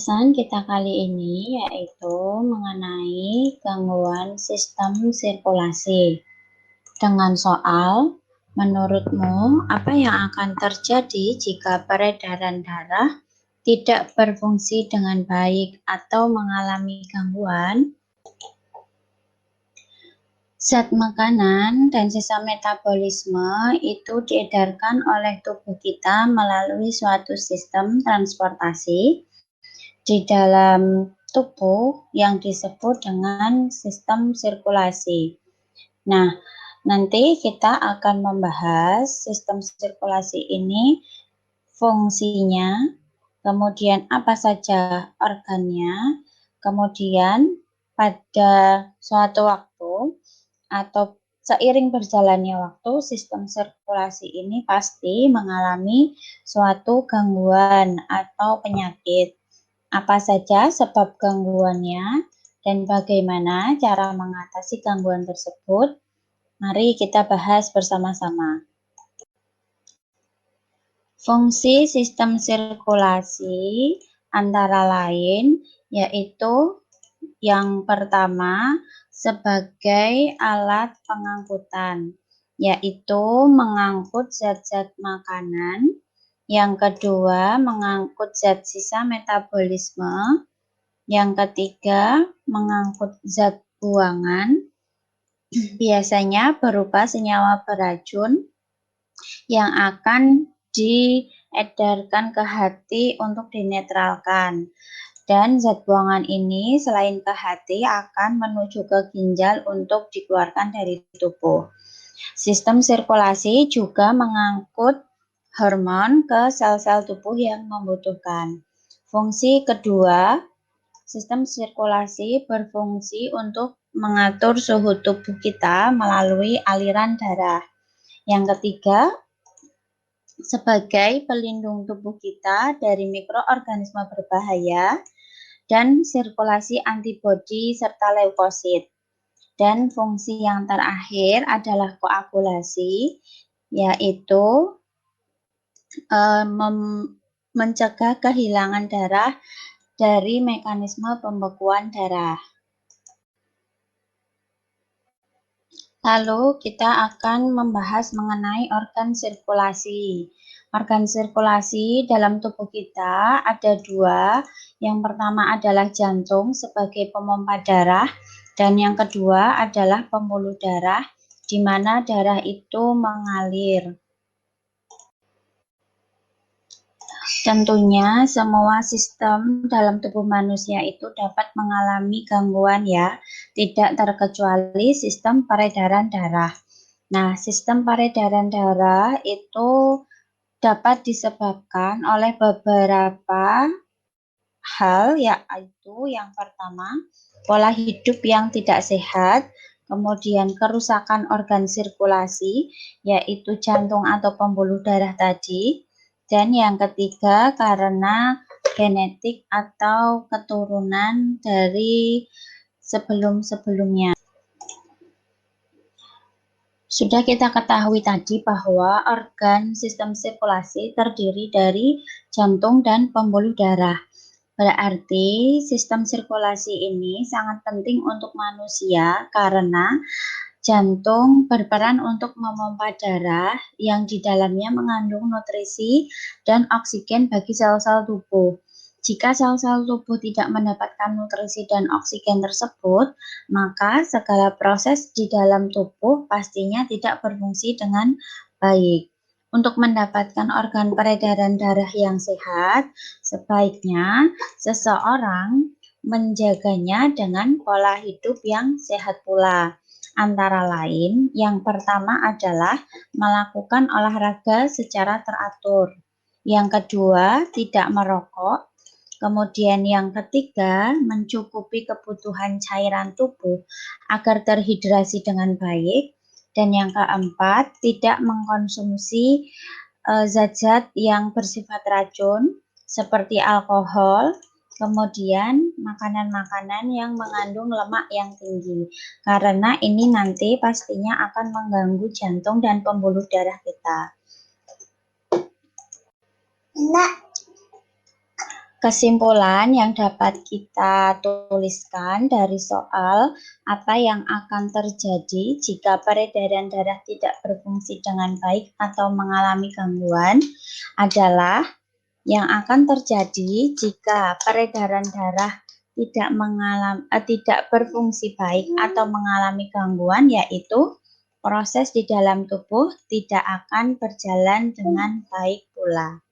Pembahasan kita kali ini yaitu mengenai gangguan sistem sirkulasi. Dengan soal, menurutmu apa yang akan terjadi jika peredaran darah tidak berfungsi dengan baik atau mengalami gangguan? Zat makanan dan sisa metabolisme itu diedarkan oleh tubuh kita melalui suatu sistem transportasi di dalam tubuh yang disebut dengan sistem sirkulasi. Nah, nanti kita akan membahas sistem sirkulasi ini, fungsinya, kemudian apa saja organnya, kemudian pada suatu waktu atau seiring berjalannya waktu, sistem sirkulasi ini pasti mengalami suatu gangguan atau penyakit. Apa saja sebab gangguannya dan bagaimana cara mengatasi gangguan tersebut? Mari kita bahas bersama-sama. Fungsi sistem sirkulasi antara lain yaitu yang pertama sebagai alat pengangkutan, yaitu mengangkut zat-zat makanan. Yang kedua, mengangkut zat sisa metabolisme. Yang ketiga, mengangkut zat buangan, biasanya berupa senyawa beracun yang akan diedarkan ke hati untuk dinetralkan. Dan zat buangan ini selain ke hati akan menuju ke ginjal untuk dikeluarkan dari tubuh. Sistem sirkulasi juga mengangkut hormon ke sel-sel tubuh yang membutuhkan. Fungsi kedua, sistem sirkulasi berfungsi untuk mengatur suhu tubuh kita melalui aliran darah. Yang ketiga, sebagai pelindung tubuh kita dari mikroorganisme berbahaya dan sirkulasi antibodi serta leukosit. Dan fungsi yang terakhir adalah koagulasi, yaitu mencegah kehilangan darah dari mekanisme pembekuan darah. Lalu kita akan membahas mengenai organ sirkulasi. Organ sirkulasi dalam tubuh kita ada dua. Yang pertama adalah jantung sebagai pemompa darah, dan yang kedua adalah pembuluh darah, di mana darah itu mengalir. Tentunya semua sistem dalam tubuh manusia itu dapat mengalami gangguan ya, tidak terkecuali sistem peredaran darah. Nah, sistem peredaran darah itu dapat disebabkan oleh beberapa hal, yaitu yang pertama, pola hidup yang tidak sehat, kemudian kerusakan organ sirkulasi, yaitu jantung atau pembuluh darah tadi, dan yang ketiga karena genetik atau keturunan dari sebelum-sebelumnya. Sudah kita ketahui tadi bahwa organ sistem sirkulasi terdiri dari jantung dan pembuluh darah. Berarti sistem sirkulasi ini sangat penting untuk manusia karena jantung berperan untuk memompa darah yang di dalamnya mengandung nutrisi dan oksigen bagi sel-sel tubuh. Jika sel-sel tubuh tidak mendapatkan nutrisi dan oksigen tersebut, maka segala proses di dalam tubuh pastinya tidak berfungsi dengan baik. Untuk mendapatkan organ peredaran darah yang sehat, sebaiknya seseorang menjaganya dengan pola hidup yang sehat pula. Antara lain, yang pertama adalah melakukan olahraga secara teratur. Yang kedua, tidak merokok. Kemudian yang ketiga, mencukupi kebutuhan cairan tubuh agar terhidrasi dengan baik. Dan yang keempat, tidak mengkonsumsi zat-zat yang bersifat racun seperti alkohol, kemudian makanan-makanan yang mengandung lemak yang tinggi. Karena ini nanti pastinya akan mengganggu jantung dan pembuluh darah kita. Kesimpulan yang dapat kita tuliskan dari soal apa yang akan terjadi jika peredaran darah tidak berfungsi dengan baik atau mengalami gangguan adalah yang akan terjadi jika peredaran darah tidak berfungsi baik atau mengalami gangguan, yaitu proses di dalam tubuh tidak akan berjalan dengan baik pula.